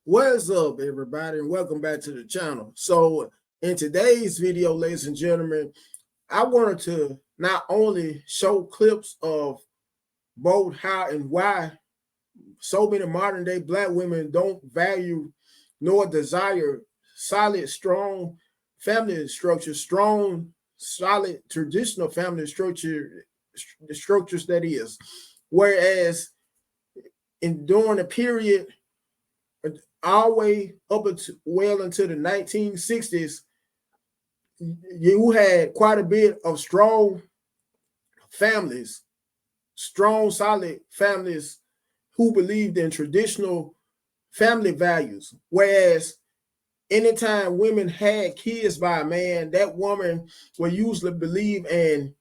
What's up, everybody, and welcome back to the channel. So, in today's video, ladies and gentlemen, I wanted to not only show clips of both how and why so many modern day black women don't value nor desire solid, strong family structure, strong, solid, traditional family structures that is. Whereas in during a period all the way up into well into the 1960s, you had quite a bit of families, strong, solid families who believed in traditional family values. Whereas anytime women had kids by a man, that woman would usually believe in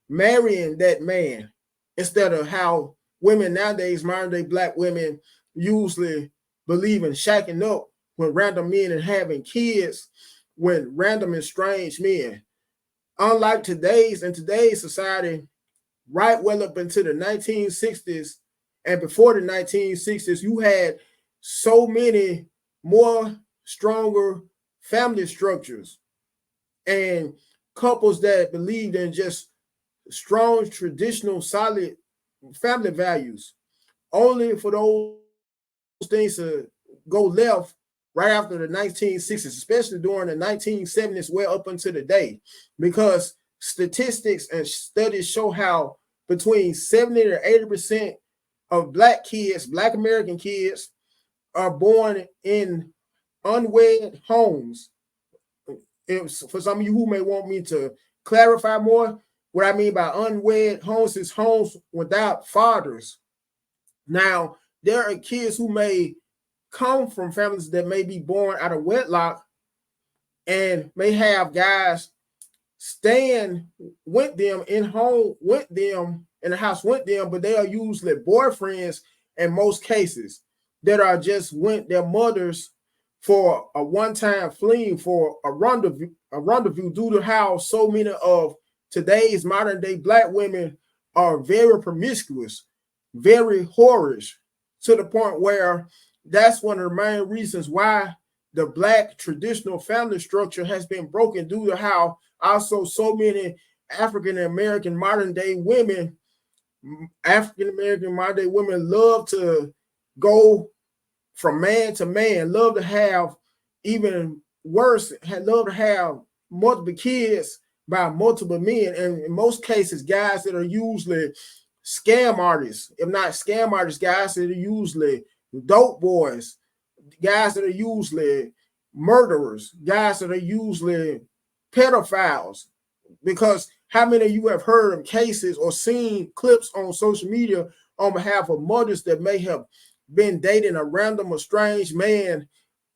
marrying that man instead of how women nowadays, modern day black women, usually believe in shacking up with random men and having kids with random and strange men. Unlike in today's society, right well up into the 1960s and before the 1960s, you had so many more stronger family structures and couples that believed in just strong, traditional, solid family values. Only for those things to go left right after the 1960s, especially during the 1970s, well up until today, because statistics and studies show how between 70 to 80% of black kids, black American kids, are born in unwed homes. For some of you who may want me to clarify more, what I mean by unwed homes is homes without fathers. Now, there are kids who may come from families that may be born out of wedlock and may have guys staying with them in home with them in the house with them, but they are usually boyfriends in most cases that are just with their mothers for a one-time fling, for a rendezvous due to how so many of today's modern day black women are very promiscuous, very whorish, to the point where that's one of the main reasons why the black traditional family structure has been broken, due to how also so many African American modern day women love to go from man to man, love to have even worse, love to have multiple kids by multiple men, and in most cases, guys that are usually scam artists, if not scam artists, guys that are usually dope boys, guys that are usually murderers, guys that are usually pedophiles. Because how many of you have heard of cases or seen clips on social media on behalf of mothers that may have been dating a random or strange man,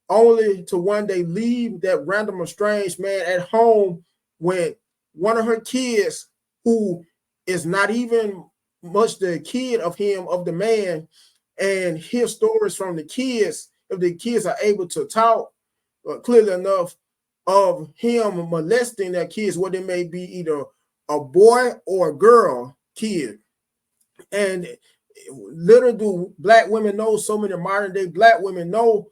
only to one day leave that random or strange man at home with one of her kids, who is not even much the kid of the man, and hear stories from the kids, if the kids are able to talk clearly enough, of him molesting their kids, what it may be, either a boy or a girl kid. And little do black women know, so many modern day black women know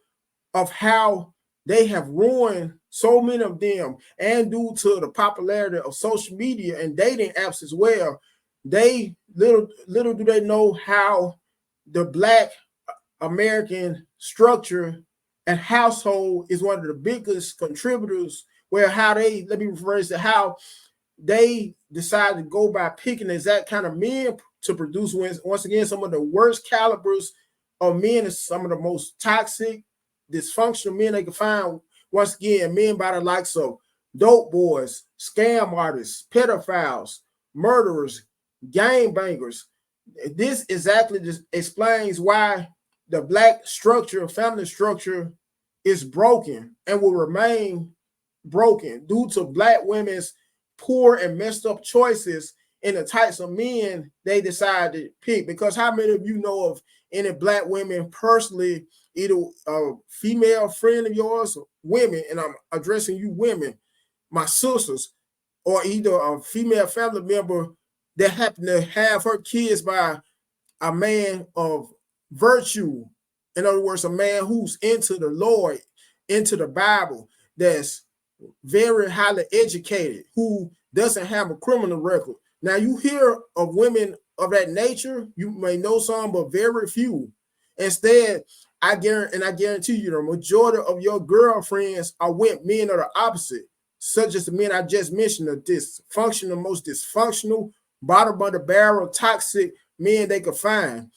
of how they have ruined so many of them, and due to the popularity of social media and dating apps as well, they little do they know how the black American structure and household is one of the biggest contributors, where how they, let me rephrase it, how they decide to go by picking exact kind of men to produce, once again, some of the worst calibers of men, is some of the most toxic, dysfunctional men they can find. Once again, men by the likes of dope boys, scam artists, pedophiles, murderers, gang bangers. This exactly just explains why the black structure, family structure, is broken and will remain broken due to black women's poor and messed up choices in the types of men they decide to pick. Because how many of you know of any black women personally, either a female friend of yours, women, and I'm addressing you women, my sisters, or either a female family member that happen to have her kids by a man of virtue In other words, a man who's into the Lord, into the Bible, that's very highly educated, who doesn't have a criminal record. Now, you hear of women of that nature, you may know some, but very few. Instead, I guarantee you, the majority of your girlfriends are with men of the opposite, such as the men I just mentioned, the dysfunctional, most dysfunctional, bottom of the barrel, toxic men they could find.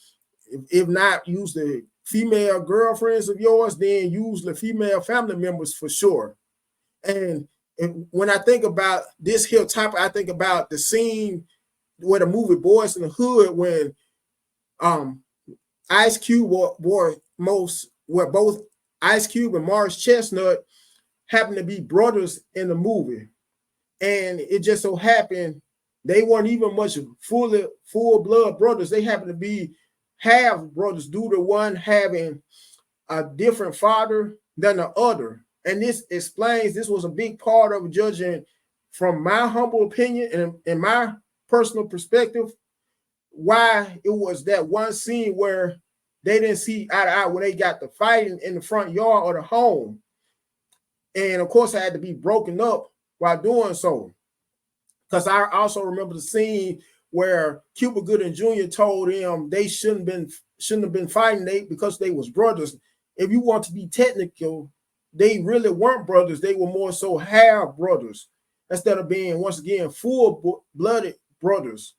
If not, use the female girlfriends of yours, then use the female family members for sure. And when I think about this here topic, I think about the scene where the movie Boys in the Hood, when Ice Cube were both Ice Cube and Morris Chestnut happened to be brothers in the movie. And it just so happened they weren't even much full blood brothers. They happened to be half brothers due to one having a different father than the other. And this explains, this was a big part of judging, from my humble opinion and in my personal perspective, why it was that one scene where they didn't see eye to eye when they got the fighting in the front yard of the home. And of course, I had to be broken up while doing so. Because I also remember the scene where Cuba Gooding Jr. told him they shouldn't have been fighting because they was brothers. If you want to be technical, they really weren't brothers. They were more so half brothers instead of being, once again, full-blooded brothers.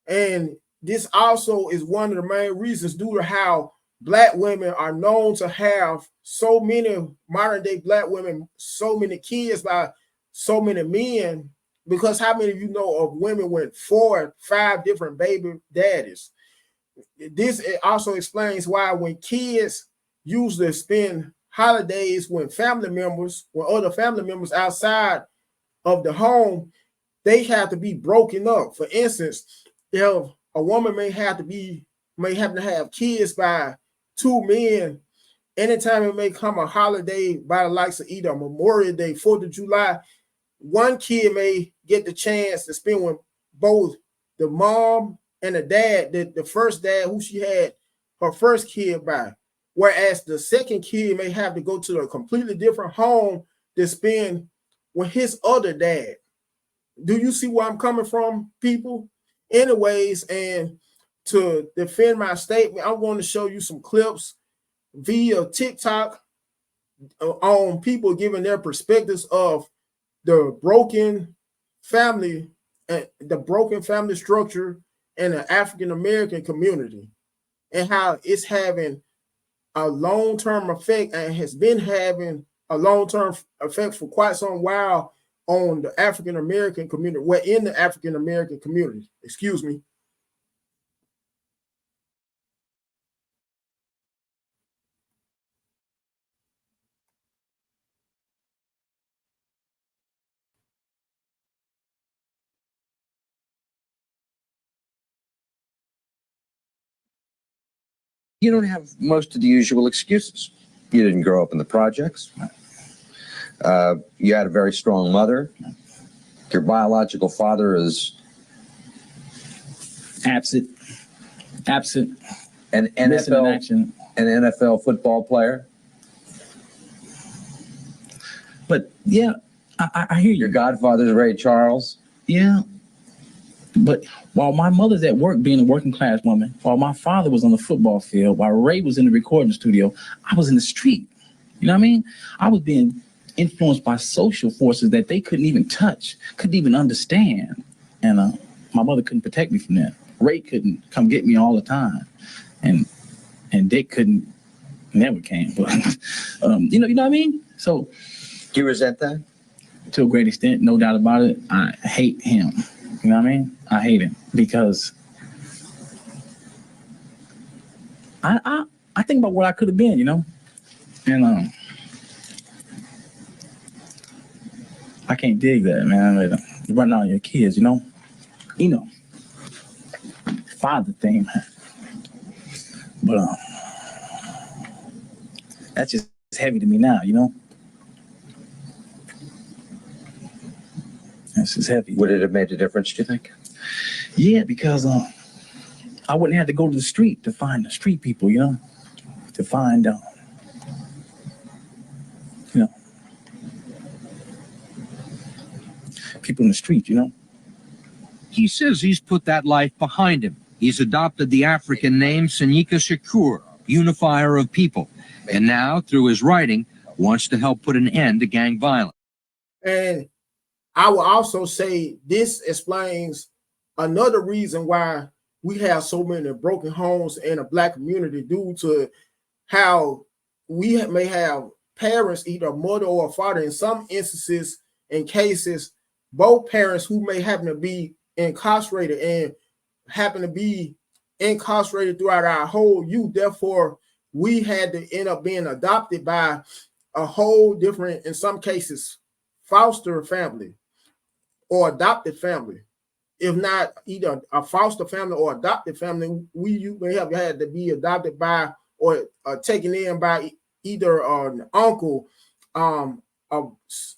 And this also is one of the main reasons due to how Black women are known to have so many, modern-day Black women, so many kids by so many men. Because how many of you know of women with 4 or 5 different baby daddies? This also explains why when kids usually spend holidays with other family members outside of the home, they have to be broken up. For instance, if a woman may have to have kids by 2 men, anytime it may come a holiday by the likes of either Memorial Day, 4th of July, one kid may get the chance to spend with both the mom and the dad, the first dad who she had her first kid by. Whereas the second kid may have to go to a completely different home to spend with his other dad. Do you see where I'm coming from, people? Anyways, and to defend my statement, I'm going to show you some clips via TikTok on people giving their perspectives of the broken family structure in the African American community, and how it's having a long-term effect and has been having a long-term effect for quite some while on the African American community. Well, in the African American community, excuse me. You don't have most of the usual excuses. You didn't grow up in the projects. You had a very strong mother. Your biological father is absent. An NFL football player. But yeah, I hear you. Your godfather's Ray Charles. Yeah. But while my mother's at work being a working class woman, while my father was on the football field, while Ray was in the recording studio, I was in the street. You know what I mean? I was being influenced by social forces that they couldn't even touch, couldn't even understand. And my mother couldn't protect me from that. Ray couldn't come get me all the time. And Dick never came. But, you know what I mean? So. Do you resent that? To a great extent, no doubt about it. I hate him. You know what I mean? I hate him because I think about what I could have been, you know? And I can't dig that, man. Running out on your kids, you know? Father thing. But that's just heavy to me now, you know? This is heavy. Would it have made a difference, do you think? Yeah, because I wouldn't have to go to the street to find the street people, you know? to find, you know, people in the street, you know. He says he's put that life behind him. He's adopted the African name Senika Shakur, unifier of people, and now, through his writing, wants to help put an end to gang violence. And I will also say this explains another reason why we have so many broken homes in the Black community, due to how we may have parents, either a mother or a father, in some instances and cases, both parents who may happen to be incarcerated and happen to be incarcerated throughout our whole youth. Therefore, we had to end up being adopted by a whole different, in some cases, foster family or adopted family. If not either a foster family or adopted family, you may have had to be adopted by or taken in by either an uncle, an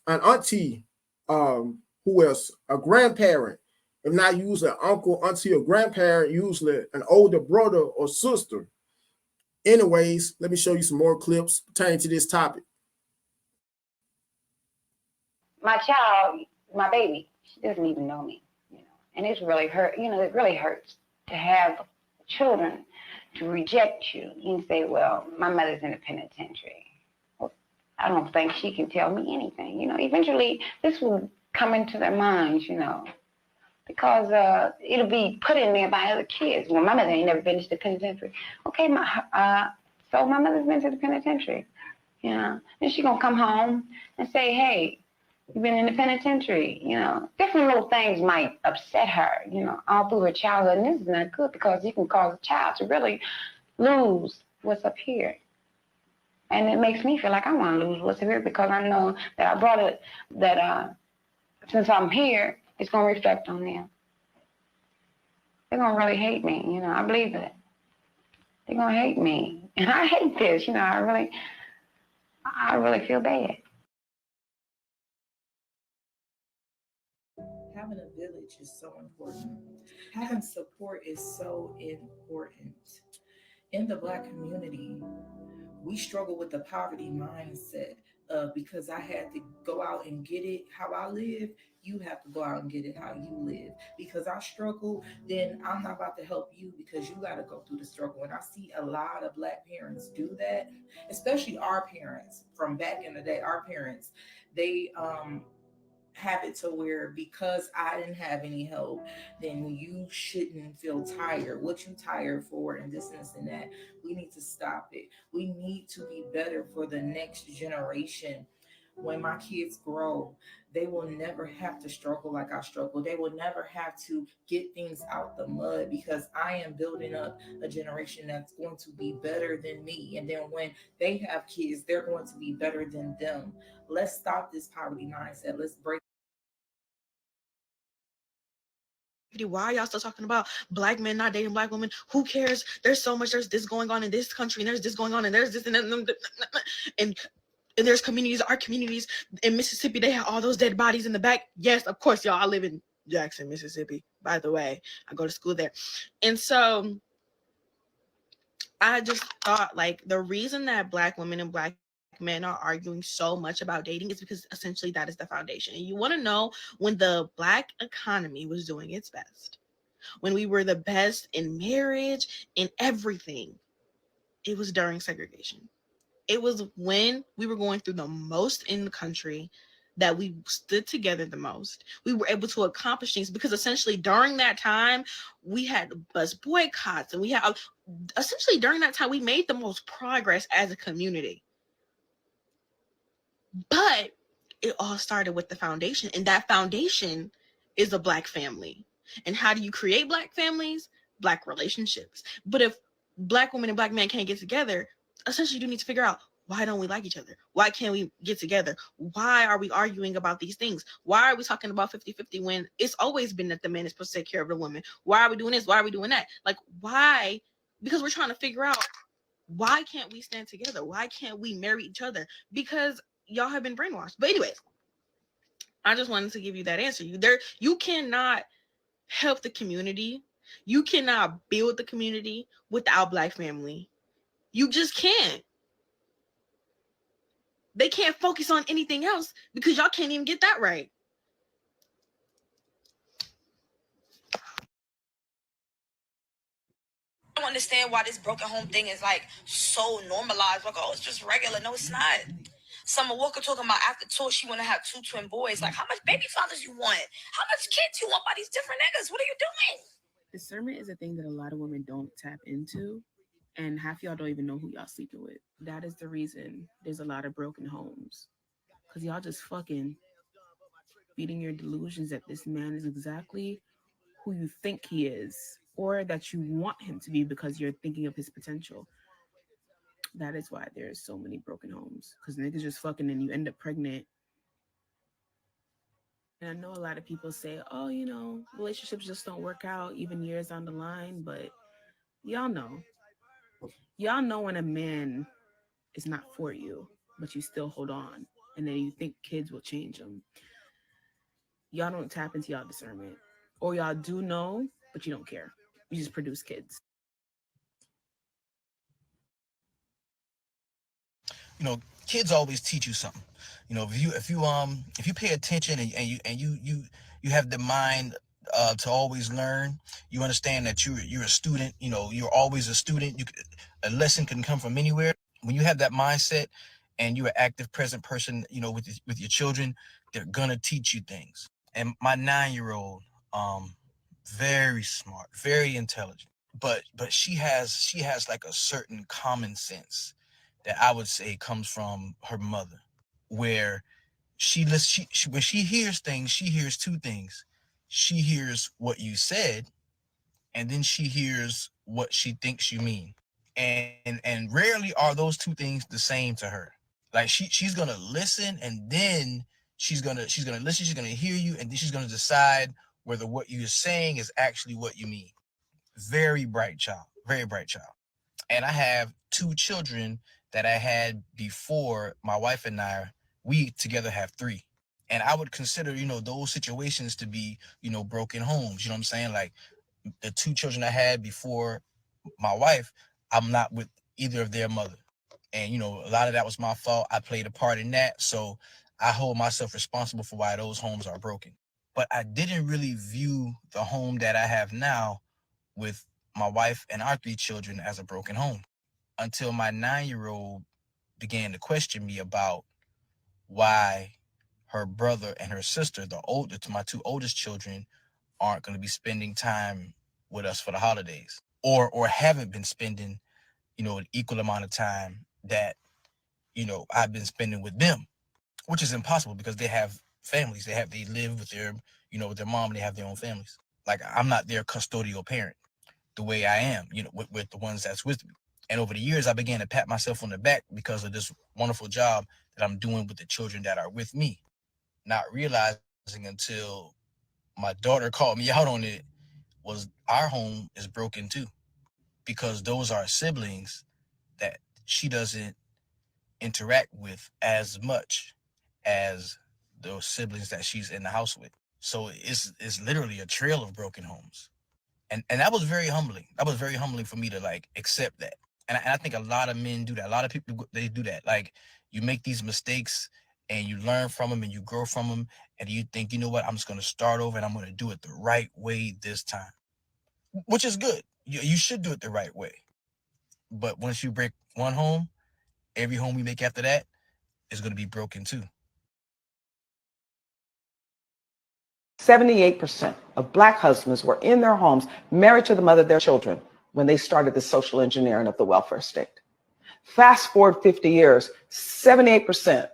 auntie, who is a grandparent. If not usually an uncle, auntie, or grandparent, usually an older brother or sister. Anyways, let me show you some more clips pertaining to this topic. My child, my baby, she doesn't even know me, you know, and it's really hurt. You know, it really hurts to have children to reject you and say, well, my mother's in the penitentiary. Well, I don't think she can tell me anything. You know, eventually this will come into their minds, you know, because it'll be put in there by other kids. Well, my mother ain't never been to the penitentiary. Okay, so my mother's been to the penitentiary, you know, and she's gonna come home and say, hey, you've been in the penitentiary, you know. Different little things might upset her, you know, all through her childhood. And this is not good, because you can cause a child to really lose what's up here. And it makes me feel like I want to lose what's up here, because I know that I brought it, that since I'm here, it's going to reflect on them. They're going to really hate me, you know. I believe it. They're going to hate me. And I hate this, you know. I really feel bad. Having a village is so important. Having support is so important. In the Black community, we struggle with the poverty mindset because I had to go out and get it how I live. You have to go out and get it how you live. Because I struggle, then I'm not about to help you, because you got to go through the struggle. And I see a lot of Black parents do that, especially our parents from back in the day. Our parents, they have it to where, because I didn't have any help, then you shouldn't feel tired. What you tired for, and this and that. We need to stop it. We need to be better for the next generation. When my kids grow, they will never have to struggle like I struggle. They will never have to get things out the mud, because I am building up a generation that's going to be better than me. And then when they have kids, they're going to be better than them. Let's stop this poverty mindset. Let's break. Why are y'all still talking about Black men not dating Black women? Who cares? There's so much. There's this going on in this country, and there's this going on, and there's this and that, and there's communities. Our communities in Mississippi, they have all those dead bodies in the back. Yes, of course, y'all. I live in Jackson, Mississippi. By the way, I go to school there, and so I just thought, like, the reason that Black women and Black men are arguing so much about dating is because essentially that is the foundation. And you want to know when the Black economy was doing its best, when we were the best in marriage, in everything, it was during segregation. It was when we were going through the most in the country that we stood together the most. We were able to accomplish things, because essentially during that time we had bus boycotts, and we had essentially during that time we made the most progress as a community. But it all started with the foundation, and that foundation is a Black family. And how do you create Black families? Black relationships. But if Black women and Black men can't get together, essentially you need to figure out, why don't we like each other? Why can't we get together? Why are we arguing about these things? Why are we talking about 50-50 when it's always been that the man is supposed to take care of the woman? Why are we doing this? Why are we doing that? Like, why? Because we're trying to figure out, why can't we stand together? Why can't we marry each other? Because y'all have been brainwashed. But anyways, I just wanted to give you that answer. You cannot help the community. You cannot build the community without Black family. You just can't. They can't focus on anything else because y'all can't even get that right. I don't understand why this broken home thing is like so normalized. Like, oh, it's just regular. No, it's not. Summer Walker talking about after tour, she want to have 2 twin boys. Like, how much baby fathers you want? How much kids you want by these different niggas? What are you doing? Discernment is a thing that a lot of women don't tap into, and half y'all don't even know who y'all sleeping with. That is the reason there's a lot of broken homes, because y'all just fucking feeding your delusions that this man is exactly who you think he is, or that you want him to be because you're thinking of his potential. That is why there's so many broken homes, because niggas just fucking and you end up pregnant. And I know a lot of people say, oh, you know, relationships just don't work out even years down the line, but y'all know when a man is not for you, but you still hold on, and then you think kids will change them. Y'all don't tap into y'all discernment, or y'all do know, but you don't care. You just produce kids. You know, kids always teach you something. You know, if you pay attention and you have the mind to always learn, you understand that you're a student. You know, you're always a student. A lesson can come from anywhere. When you have that mindset and you're an active, present person, you know, with your children, they're gonna teach you things. And my 9-year-old, very smart, very intelligent, but she has like a certain common sense that I would say comes from her mother, where when she hears things, she hears 2 things. She hears what you said, and then she hears what she thinks you mean. And rarely are those 2 things the same to her. Like she's gonna listen, and then she's gonna listen, she's gonna hear you, and then she's gonna decide whether what you're saying is actually what you mean. Very bright child, very bright child. And I have 2 children that I had before my wife and I, we together have 3. And I would consider, you know, those situations to be, you know, broken homes. You know what I'm saying? Like the 2 children I had before my wife, I'm not with either of their mother. And, you know, a lot of that was my fault. I played a part in that. So I hold myself responsible for why those homes are broken. But I didn't really view the home that I have now with my wife and our 3 children as a broken home until my 9-year-old began to question me about why her brother and her sister, my 2 oldest children, aren't going to be spending time with us for the holidays, or haven't been spending, you know, an equal amount of time that, you know, I've been spending with them, which is impossible because they have families. They live with their, you know, with their mom, and they have their own families. Like, I'm not their custodial parent the way I am, you know, with the ones that's with me. And over the years, I began to pat myself on the back because of this wonderful job that I'm doing with the children that are with me. Not realizing until my daughter called me out on it was our home is broken too, because those are siblings that she doesn't interact with as much as those siblings that she's in the house with. So it's literally a trail of broken homes. And that was very humbling. That was very humbling for me to like accept that. And I think a lot of men do that. A lot of people, they do that. Like, you make these mistakes and you learn from them and you grow from them. And you think, you know what, I'm just going to start over and I'm going to do it the right way this time, which is good. You should do it the right way. But once you break one home, every home we make after that is going to be broken too. 78% of Black husbands were in their homes, married to the mother of their children, when they started the social engineering of the welfare state. Fast forward 50 years, 78%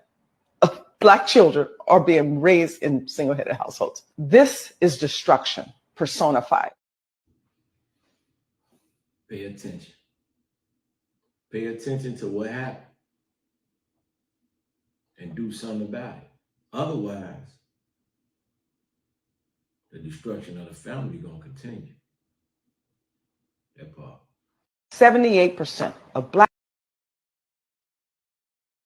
of Black children are being raised in single-headed households. This is destruction personified. Pay attention. Pay attention to what happened and do something about it. Otherwise, the destruction of the family gonna continue. That part. 78% of Black.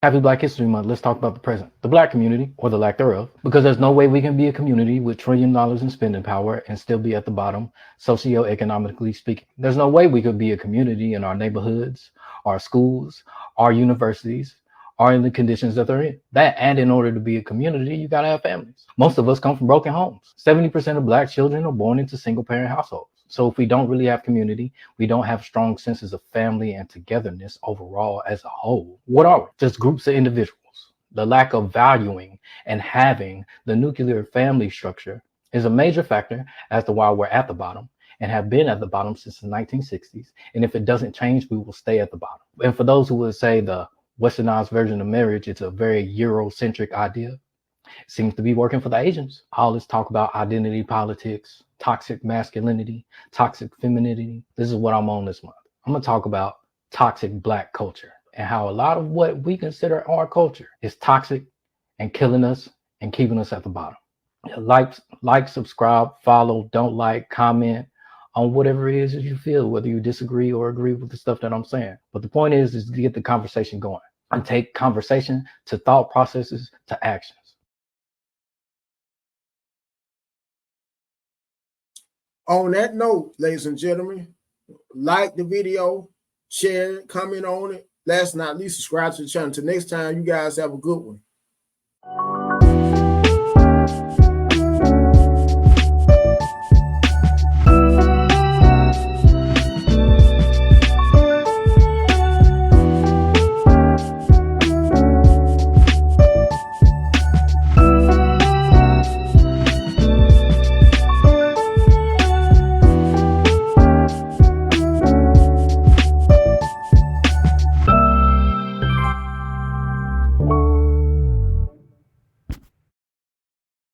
Happy Black History Month. Let's talk about the present, the Black community, or the lack thereof, because there's no way we can be a community with $1 trillion in spending power and still be at the bottom, socioeconomically speaking. There's no way we could be a community in our neighborhoods our schools, our universities are in the conditions that they're in. That, and in order to be a community, you gotta have families. Most of us come from broken homes. 70% of Black children are born into single parent households. So if we don't really have community, we don't have strong senses of family and togetherness overall as a whole, what are we? Just groups of individuals. The lack of valuing and having the nuclear family structure is a major factor as to why we're at the bottom and have been at the bottom since the 1960s. And if it doesn't change, we will stay at the bottom. And for those who would say the westernized version of marriage, it's a very Eurocentric idea. It seems to be working for the Asians. All this talk about identity politics, toxic masculinity, toxic femininity. This is what I'm on this month. I'm gonna talk about toxic Black culture and how a lot of what we consider our culture is toxic and killing us and keeping us at the bottom. Like, subscribe, follow, don't like, comment on whatever it is that you feel, whether you disagree or agree with the stuff that I'm saying. But the point is to get the conversation going and take conversation to thought processes to actions. On that note, ladies and gentlemen, like the video, share it, comment on it. Last but not least, subscribe to the channel. Until next time, you guys have a good one.